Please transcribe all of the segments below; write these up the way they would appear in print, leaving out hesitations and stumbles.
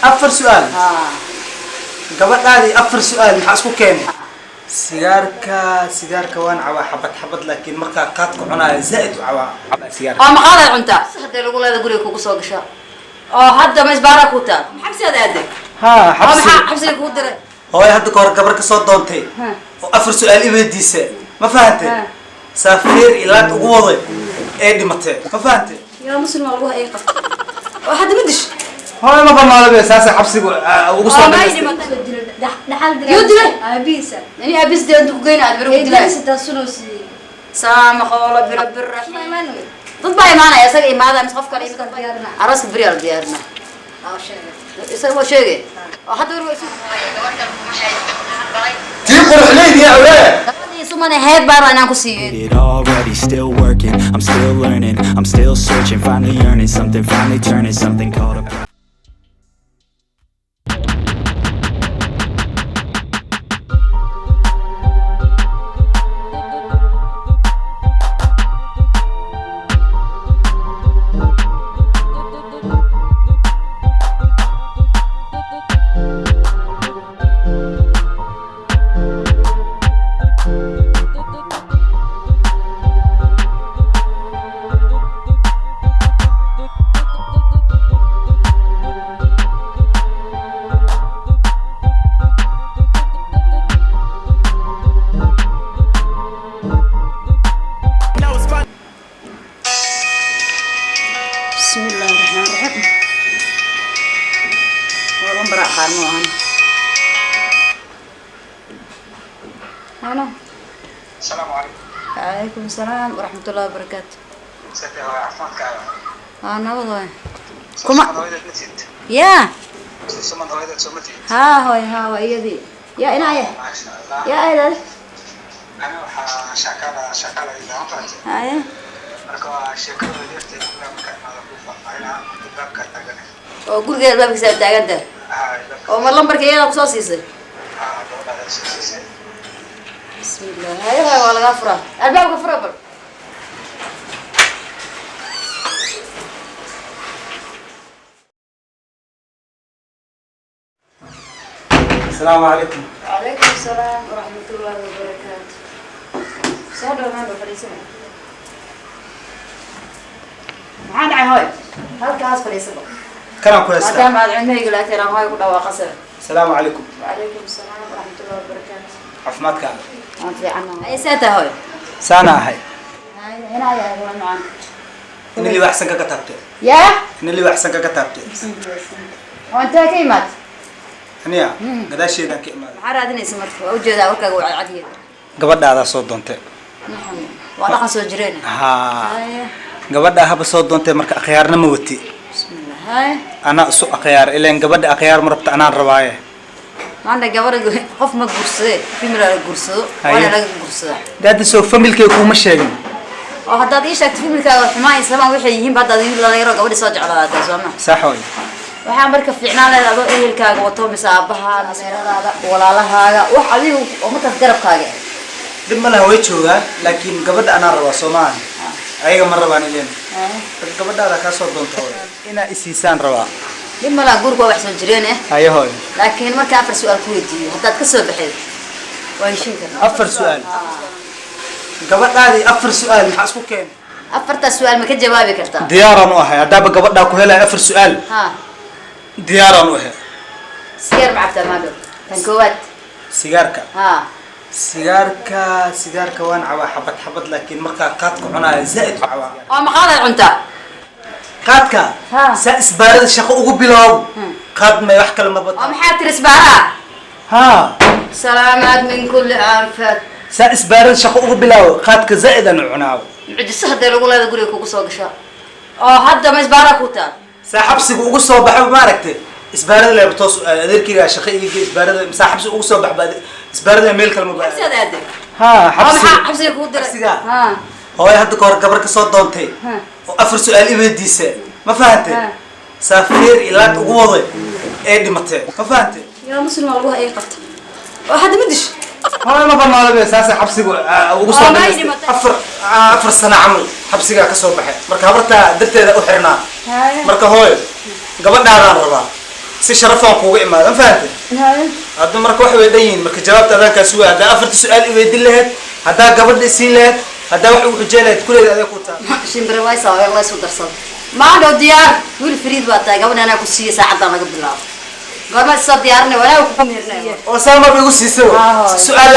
أفر سؤال قبل هذه أفر سؤال حاسكو كام سيجارك وان عوا حبت لكن مركا كاتكو عنا زائد عوا سيجارك ما قال عنتا هذا يقول هذا يقول لك وقصوا قشا هذا ما يسبارك وتا حبس هذا هذا ها حبس لك ودر هو هذا كور قبرك صوت دونتي وأفر سؤال إبديسة ما فهمت سافير إلى تقوضي إيه دمته ما فهمت يا مسلم والله أي قصة واحد مدش هاي ما ضمن على بس هسه حبسي وقصة ما يدري ما دحال يودري أبيسة يعني أبيس ده أنتوا جينا على بروح دلاس أبيسة تسلوسي سامح والله بالرحمة ما نوي ضد باي معنا يا ساقي ما هذا مسقف كلام ديارنا عرس بريال ديارنا يسوي شيء واحد يروح تيقول حليل يا أولاد سمعنا هيك بارا أنا كسي It already still working, I'm still learning, I'm still searching, finally earning something, finally turning something called a بسم الله الرحمن الرحيم والله برا خانو أنا السلام عليكم. عليكم السلام ورحمة الله وبركاته. سيدي هو عفوا كعبة. أنا والله كما هويدا نسيت. يا سمن هويدا سمتي. ها هي دي يا عناية ما شاء الله. يا أيضا أنا شكالة إذا ما فهمت. هاي مركوا شكله ديرت كلام كان هذا كوفا أنا باب كتاعنا. وقول كده بابك سبت عندك وما لمبرك يلا قصاصيسه بسم الله هاي ولا غفرة الباب غفرة بر السلام عليكم وعليكم السلام ورحمة الله وبركاته صادوا ما بفريسنا معانا هاي هل كاس فريسنا كلام كويس ما دام هذا عندنا يقول أتينا هاي كلها وقصر السلام عليكم وعليكم السلام ورحمة الله وبركاته عفمات كان ما في عنا أي ساعة هاي سانا هاي هنا يا هو معنا إن اللي بحسن ككتبته يا إن اللي بحسن ككتبته وأنت كيمات أنيا قداش يدان كيمات عرضني اسمك وجهه وكا وعديه قبل هذا صوت دونته نحن ولا قصو جرينا ها قبل هذا صوت دونته مرك أخيارنا موتي بسم الله هاي أنا سوء أخيار إلين قبل أخيار مربط أنا الرواية ما عندك قبل قف ما قرصه في ملا قرصه ولا لا قرصه ده سوف فملك يكون مشاغل هذا ايش في ملك حماي اسلام وحي يهين بعد لا يرى قبل سوج على هذا زمان صحوي waxaan marka fiicnaan leedahay adoo ehelkaaga wato misaabaha naseeradaada walaalahaaga wax adigu oo markaas garabkaaga dib ma laha way joogaan laakiin gabadha anaa rabaa Soomaali ayaga ma rabaan ileen gabadhaada ka soo doonto ina isiisaan rabaa dib ma laha gurgo wax soo jireen ayahoy laakiin marka afar su'aal ku weydiiyo hadaad ka soo baxeed waa heshin karnaa afar su'aal gabadhaadi afar su'aal maxaa isku keen afarta su'aal ma ka jawaabi kartaa diyaaran u ahay hadaba gabadha ku helay afar su'aal diyaaran u ahay sigaar macabta maado tan koowaad sigaarka ها sigaarka waan cawaa xabad laakiin marka qaadku cunaa zaid cawaa oo ma qaad cunta qaadka sa isbaarada shaqo ugu bilow qaad ma wax kale ma bad oo maxaa tir isbaara ha salaamaad min kulli aanfad sa isbaarada shaqo ugu bilow qaadka zaid aan cunaa cidisa hadda lagu leeyahay guriga kugu soo gasha oo hadda ma isbaara ku taa saaxabsigu ugu soo baxay ma aragtay isbaarada leebtoos adeerkiga shaqeeyay isbaarada saaxabsigu ugu soo baxay isbaarada meel kale ma baa sida aad ha xabsiga ku diray ha hooy hadda koor gabar ka soo doontay oo afar su'aal iweydiisay ma fahantay saafir ilaa ugu waday ee dhimatay ma fahantay يا مسلم والله أي قط واحد مدش ما بنال بس أساسا حبسي وقصة أفر سنة عمل حبسي كسر بحي مركب برتا درت إذا أحرنا مركب هوي قبل ناران ربا si sharafan kuuga imaado fahamtay hadda marka wax way dhayin marka jawaabta adanka suuga hada afarta su'aal i weydin lahayd hada gabadha siin lahayd hada wax ugu xijeenayd kuleed adeeg ku taa shimbir way soo la soo darsan ma dhow diyaar wiil fariid baa tahay gabadha anaa ku siiyay saacadan laga bilaabo goorma soo diyaarnay walaa ku mirnay oo saama bigu siisay su'aal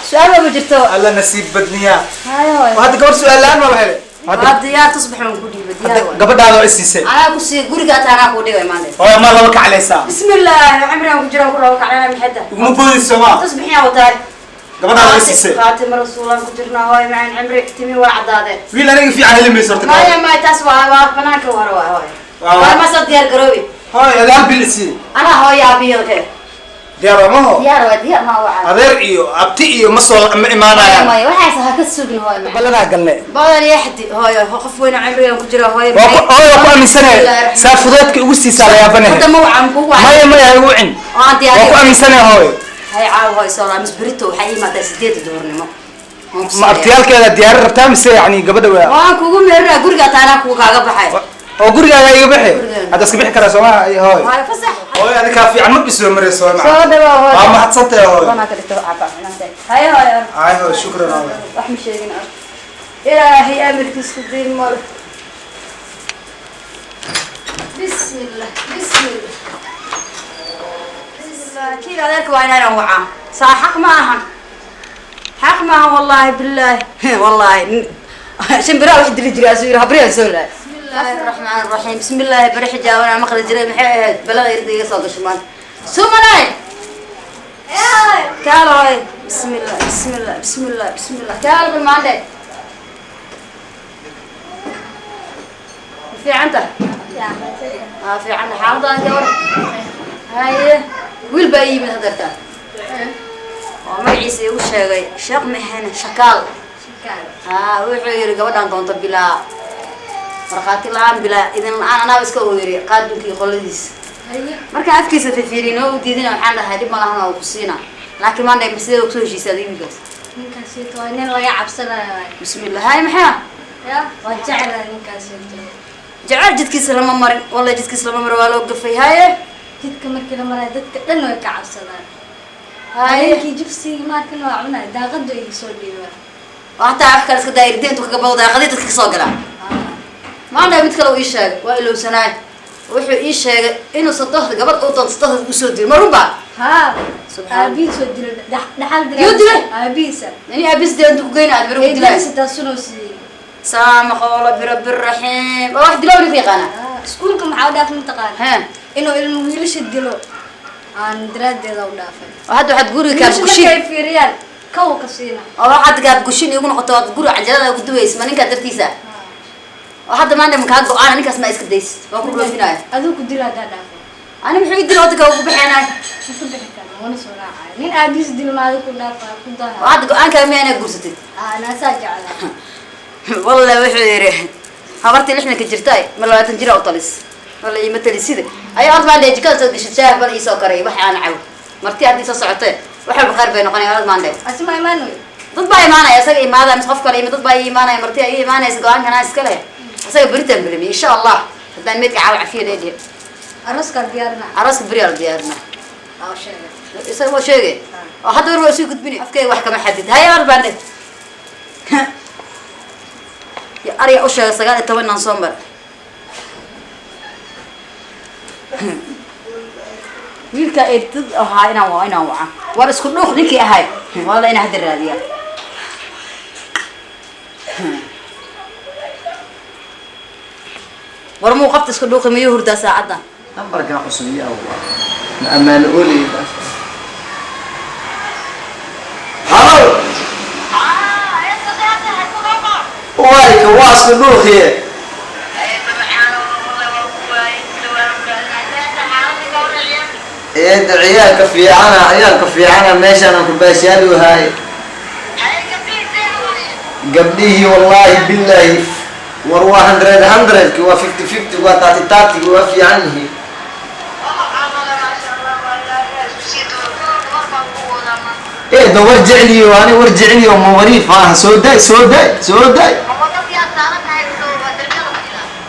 su'aal ma jirto alla nasiib badniya hayo hada gabar su'aal ma waxay hada diyaar tusbaxan ku dhiibay diyaar gabadhaada ay siisay anaa ku siiyay guriga taana ku dhigay maanta oo ma laba ka calaysa bismillah amrina ku jira ku laba ka calayna maxada ugu boodi soma tusbaxiya wataay gabadhaada ay siisay qaatay rasuulan ku jirna hooy macaan amri timi waa cadaade wiil aniga fiican helmay sorta ma taas waa banaanka war waa hooy waa ma soo diyaar garoobi هاي أذان بالسي أنا هاي أبي أوكي ديار ما هو ديار ما هو أذير إيو أبتي إيو مصور إيمانا يا ماي وحاس هكسوق هاي بلنا قلنا بدل يحدي هاي خف وين عمري يوم كجرا هاي هاي أقوى من سنة سافرتك وستي سال يا بني هذا مو عم قوة ما يوعن أقوى من سنة هاي عاو هاي صار مس بريتو حي ما تسديت دورني ما أبتيال كذا ديار ربطان سي يعني قبل وان كوجو مرة قرقة تانا كوجا قبحي oo gurigaaga iga bixi hada iska bixi kara Soomaa ay hooy waa fasax hooy adiga ka fiican ma bisoo maray Soomaa soo dhawa hooy waa mahadsantahay hooy wana ka dhigto caafimaad hay hooy ay hooy shukran hooy wax ma sheegin ilaahi amarkiis ku diin mar bismillah kii adeerka waa inaan wacaa saa xaq ma ahan wallahi billahi wallahi shimbira wax dili jiray asuu habriya soo laa بسم الله الرحمن الرحيم بسم الله بريح جاونا مخرج جري محيد بلغ يرضي يصاد شمان سومناي تعالوا بسم الله بسم الله بسم الله بسم الله تعالوا بالمعدة في عنده في عنده حاضر جور هاي ويل باي من هذا وما يعيسى وش هاي شق محنة شكال وحير قبضان تونت بلا marqaati laan bila idan ana iska weeri qaadunki qoladiis marka afkiisa fiirino u diidina waxaan dhahay dib malahan oo ku siina laakiin ma ndhay bisida oo soo heshiisay imigaas ninkaasi to in laga cabsanayo bismillah hay maxaa ya waa jecel ninkaasi jecel jidkiisa lama marin wallahi jidkiisa lama marin waa loo gafay haye jidka markii la maray dadka dhan way ka cabsadaan haye ki jibsi markii waa cunay daaqadu ay soo dhiibaan waxa wax kale iska daayir deento kaga bawda daaqadii dadka soo galaa ما أنا بيت كلو إيش هذا وإلو سناي وحو إيش هذا إنه صدق قبل أوطان صدق وسودي مربع ها سبحان أبي سودي دحال درا يودي أبيسا يعني أبيس ده أنتوا جايين على بروح دلائل ستاسونوسي سامح الله برب الرحيم واحد لون في قناة سكولكم عودة في منطقة ها إنه المويلش الدلو عن دراد ده ودافع واحد قولي كاب قشين كيف في ريال كو كسينا واحد كاب قشين يقولون قطعات قولي عجلة وقدوه اسمه نكا ترتيسا وهذا ما عندهم كاغو أنا نيكاس ما إسكت ديس ما كل في ناي أذوق الدلو هذا دافع أنا محب الدلو هذا كاغو بحناي شو بحكي وانا صراحة مين أبيس دلو ما هذا كله دافع كنتها واحد أنا كمان أنا قرصتي أنا ساجع والله وحيره habartii lixna ka jirtay ma 20 jir oo talis wala ima talisida ay aad baan dheej ka soo gashay shaah bal isoo karay wax aan caaw martii aad isoo socotay waxa baqar bay noqonay aad maan dheej asma imaano dad baa imaanaya asaga imaada mis qof kale dad baa imaanaya martii ay imaanaysa go'aan kana iska leh asaga baritaan bilmi insha Allah hadaan meedka caaw cafiye leeyahay araska diyaarna araska bariyaal diyaarna oo sheegay isaga waa sheegay oo hadda war soo gudbini afkay wax kama xadid hay aad baan dheej يا أريا أشياء سجال تونا نصمر ويلك إبتد هاي أنا وعا ورس كله خليك يا هاي والله أنا هدر هذه ورمو قفت كله خمية هردا ساعدنا نمبرك حسنية أو أما نقولي هلو وايك واصل نوخي إيه عيالك في عنا ماشي أنا كباشيالي وهاي قبليه والله بالله وروح 100 كوا 50 كوا 30 كوا في عنه إيه ده ورجعني وأنا ورجعني وموريف ها سوداي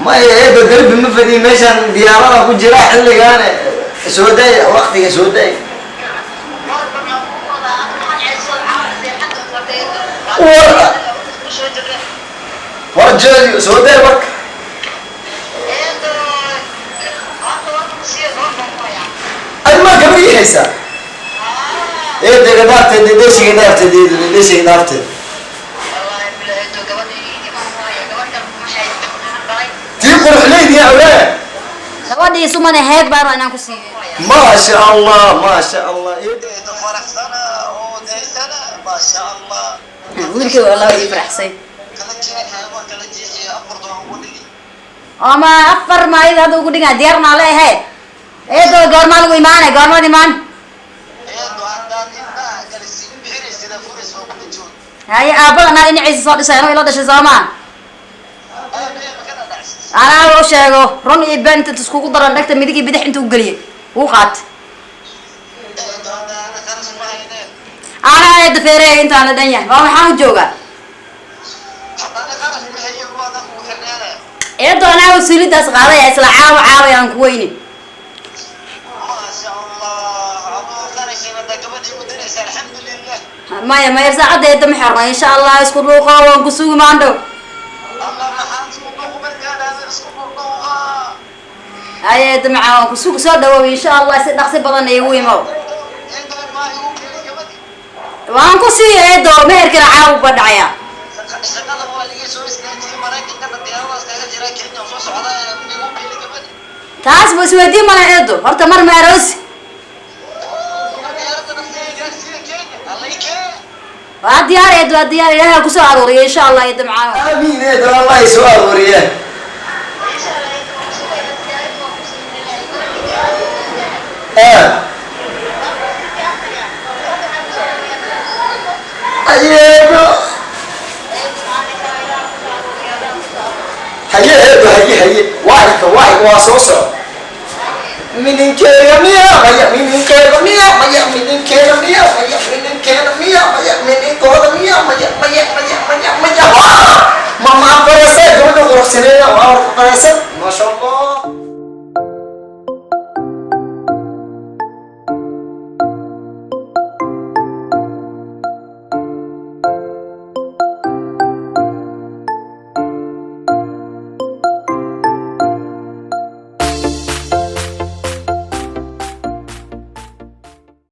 ما هي ده درب مفدي ماشان ديارنا كجرا حلي أنا سوداء وقتك سوداء ورجال سوداء وك أنا قبل حسا إيه ده قدرت ليش قدرت ليش قدرت تيقول حليب يا أولاد gabadhii suman ahayd baan rabaa inaan ku siiyo ما شاء الله ما شاء الله فرح سنة ودي سنة ما شاء الله wiilkii wallahi ii faraxsay كلا جيها وكلا جيها أفرض ولي ama afar maalid hadda ugu dhigaa diyaarna leeyahay eedo goorma lagu imaanay goorma imaan إيه وعندنا إنها جالسين بحري سيدا فورس وكل جون haye aabadana dhinaciisa soo dhisay inuu ila dhashay soomaa أنا مكان العسل anaa u sheego run iyo been inta iskugu daran dhagta midig iyo bidix intuu geliyay wuu qaatay أنا خرج معي anaa eeda feereey intaan la dhan yahay waa maxaan u joogaa أنا خرج معي وأنا وحنا eedo anaa wasiilidaas qaadaya isla caaway aan ku weynin ما شاء الله أبو خرج أنا قبل يمدرس الحمد لله maya maya saacadda eeda ma xirna insha allah isku dhuuqo waan ku sugi maandhow الله ما حاسب بالنوم كان هذا اسمه بالنوم haye eeda macaan waan ku sugi soo dhawow insha allah si dhaqsi badan iigu imow أنت ما يقول لي قبل waan ku siiyo eedo meherkana caaw ba dhacaya shaqada waa laga soo istaajiyay maraykanka diyaaradaas kaga jira Kenya soo socda inuu ugu biili gabadh taas buu isweydiin mala eedo horta mar meeroosi diyaarada nafteeda gaarsiin Kenya allayke waa diyaar eedo waa diyaar ilaahay ku soo aruuriyo insha allah eedo macaan آمين إيه ده الله يسوى وريه أيوه هيا واحد واصوصو من كيلو مية مية من كيلو مية مية من كيلو مية مية من كيلو مية مية من كيلو مية مية مية